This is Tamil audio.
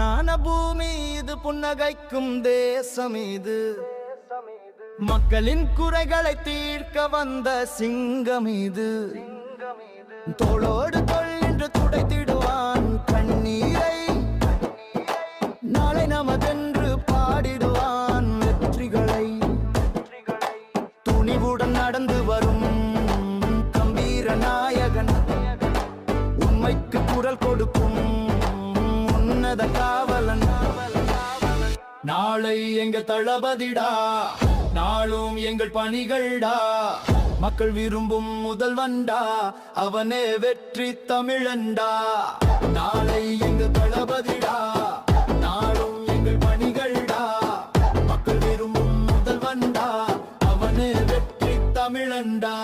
பொன்னான பூமி இது, புன்னகைக்கும் தேசம் இது. மக்களின் குறைகளை தீர்க்க வந்த சிங்கம் இது. தோளோடு தோள் என்று துடைத்திடுவான் கண்ணீரை, நாளை நமதென்று பாடிடுவான் வெற்றிகளை. துணிவுடன் நடந்து வரும் கம்பீர நாயகன், உண்மைக்கு குரல் கொடுக்கும் உன்னத காவலன். நாளை எங்க தளபதிடா, நாளும் எங்கள் பணிகள்டா. மக்கள் விரும்பும் முதல்வன்டா, அவனே வெற்றி தமிழன்டா. நாளை எங்க தளபதிடா, நாளும் எங்கள் பணிகள்டா. மக்கள் விரும்பும் முதல்வன்டா, அவனே வெற்றி தமிழன்டா.